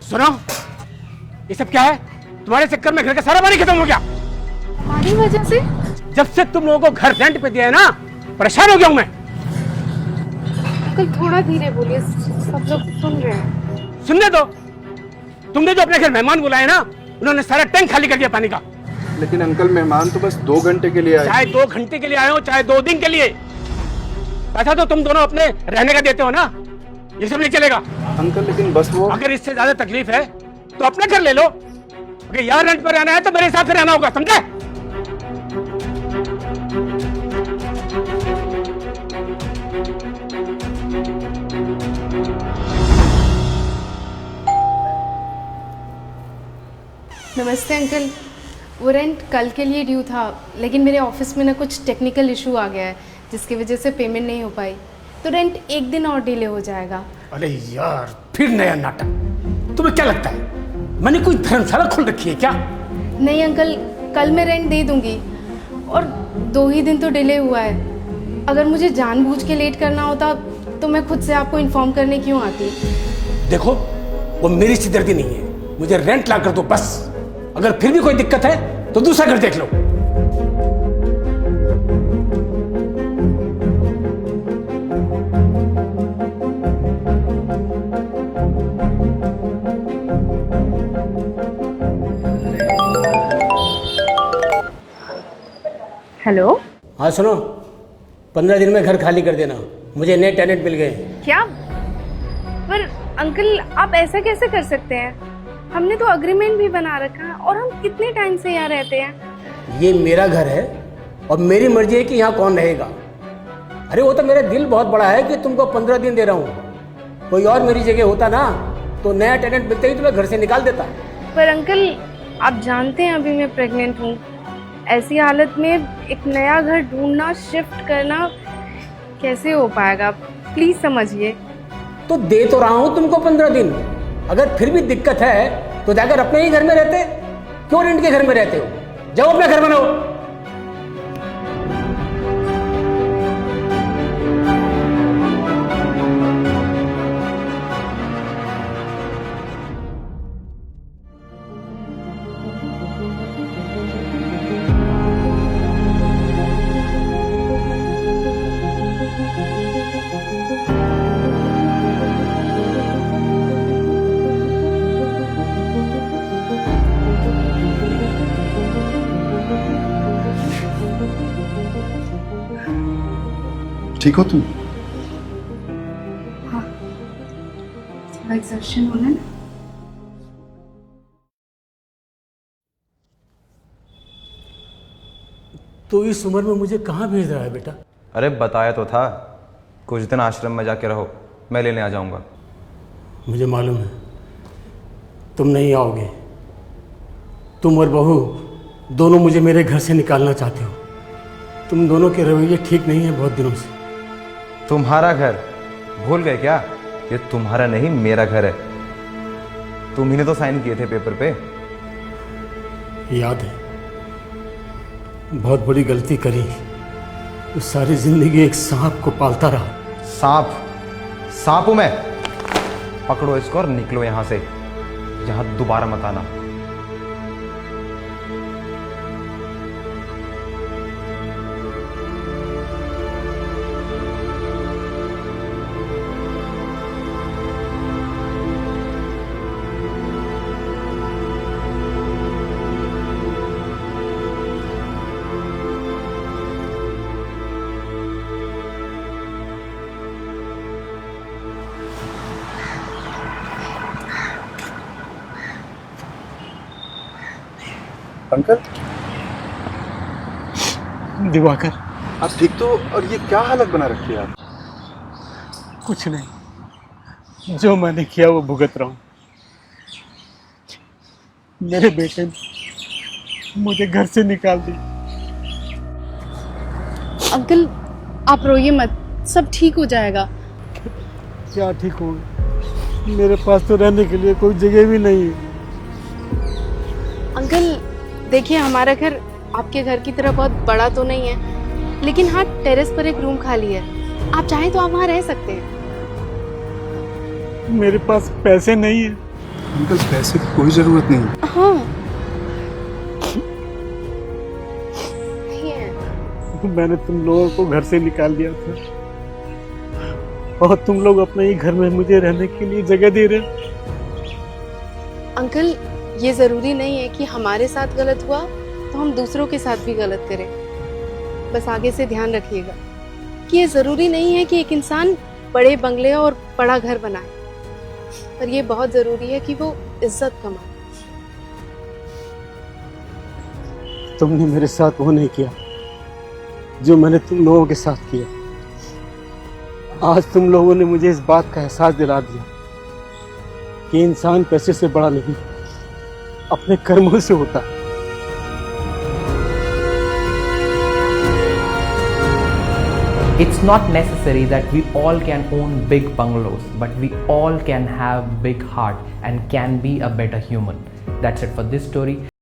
सुनो, ये सब क्या है? तुम्हारे चक्कर में घर का सारा पानी खत्म हो गया। हमारी वजह से? जब से तुम लोगों को घर रेंट पे दिया है ना, परेशान हो गया हूं मैं। अंकल थोड़ा धीरे बोलिए, सब लोग सुन रहे हैं। सुनने दो। तुमने जो अपने घर मेहमान बुलाए ना, उन्होंने सारा टैंक खाली कर दिया पानी का। लेकिन अंकल, मेहमान तो बस 2 घंटे के लिए आए। चाहे 2 घंटे के लिए आए हो, चाहे 2 दिन के लिए, पैसा तो तुम दोनों अपने रहने का देते हो ना। ये सब नहीं चलेगा। अंकल लेकिन बस वो, अगर इससे ज्यादा तकलीफ है तो अपना घर ले लो। अगर यहाँ रेंट पर रहना है तो मेरे हिसाब से रहना होगा, समझे? नमस्ते अंकल, वो रेंट कल के लिए ड्यू था, लेकिन मेरे ऑफिस में ना कुछ टेक्निकल इशू आ गया है जिसकी वजह से पेमेंट नहीं हो पाई, तो रेंट 1 दिन और डिले हो जाएगा। अरे यार, फिर नया नाटक। तुम्हें क्या लगता है मैंने कोई धर्मशाला खोल रखी है क्या? नहीं अंकल, कल मैं रेंट दे दूंगी, और 2 ही दिन तो डिले हुआ है। अगर मुझे जानबूझ के लेट करना होता तो मैं खुद से आपको इन्फॉर्म करने क्यों आती। देखो, वो मेरी सिरदर्दी नहीं है, मुझे रेंट ला कर दो बस। अगर फिर भी कोई दिक्कत है तो दूसरा घर देख लो। हेलो। हाँ सुनो, 15 दिन में घर खाली कर देना, मुझे नए टेनेंट मिल गए। क्या? पर अंकल आप ऐसा कैसे कर सकते हैं? हमने तो अग्रीमेंट भी बना रखा है और हम कितने टाइम से यहाँ रहते हैं। ये मेरा घर है और मेरी मर्जी है कि यहाँ कौन रहेगा। अरे वो तो मेरा दिल बहुत बड़ा है कि तुमको 15 दिन दे रहा हूँ। कोई और मेरी जगह होता ना तो नया टेनेंट मिलते ही तुम्हें घर से निकाल देता। पर अंकल आप जानते हैं अभी मैं प्रेग्नेंट हूँ, ऐसी हालत में एक नया घर ढूंढना, शिफ्ट करना कैसे हो पाएगा? प्लीज समझिए। तो दे तो रहा हूँ तुमको 15 दिन। अगर फिर भी दिक्कत है तो जाकर अपने ही घर में रहते। क्यों रेंट के घर में रहते हो? जाओ अपना घर बनाओ। ठीक हो तुम? हाँ, थोड़ा एक्सर्शन होना ना। तो इस उम्र में मुझे कहाँ भेज रहा है बेटा? अरे बताया तो था, कुछ दिन आश्रम में जाके रहो, मैं लेने आ जाऊंगा। मुझे मालूम है तुम नहीं आओगे। तुम और बहू दोनों मुझे मेरे घर से निकालना चाहते हो। तुम दोनों के रवैये ठीक नहीं है बहुत दिनों से। तुम्हारा घर भूल गए क्या? ये तुम्हारा नहीं, मेरा घर है। तुम ही ने तो साइन किए थे पेपर पे। याद है, बहुत बड़ी गलती करी। तो सारी जिंदगी एक सांप को पालता रहा। सांप? सांप हूं मैं? पकड़ो इसको और निकलो यहां से, यहां दोबारा मत आना। अंकल, दिवाकर, आप ठीक तो? और ये क्या हालत बना रखी है आप? कुछ नहीं, जो मैंने किया वो भुगत रहा हूँ। मेरे बेटे ने मुझे घर से निकाल दी। अंकल आप रोइए मत, सब ठीक हो जाएगा। क्या ठीक होगा? मेरे पास तो रहने के लिए कोई जगह भी नहीं है। अंकल देखिए, हमारा घर आपके घर की तरह बहुत बड़ा तो नहीं है, लेकिन हाँ टेरेस पर एक रूम खाली है। आप चाहें तो आप वहाँ रह सकते हैं। मेरे पास पैसे नहीं है। अंकल पैसे की कोई ज़रूरत नहीं है। हाँ नहीं है। मैंने तुम लोगों को घर से निकाल दिया था और तुम लोग अपने ही घर में मुझे रहने के लिए जगह दे रहे हो। अंकल ये ज़रूरी नहीं है कि हमारे साथ गलत हुआ तो हम दूसरों के साथ भी गलत करें। बस आगे से ध्यान रखिएगा कि ये ज़रूरी नहीं है कि एक इंसान बड़े बंगले और बड़ा घर बनाए, पर ये बहुत ज़रूरी है कि वो इज्जत कमाए। तुमने मेरे साथ वो नहीं किया जो मैंने तुम लोगों के साथ किया। आज तुम लोगों ने मुझे इस बात का एहसास दिला दिया कि इंसान पैसे से बड़ा नहीं, अपने कर्मों से होता है। It's not necessary that we all can own big bungalows, but we all can have big heart and can be a better human. That's it for this story.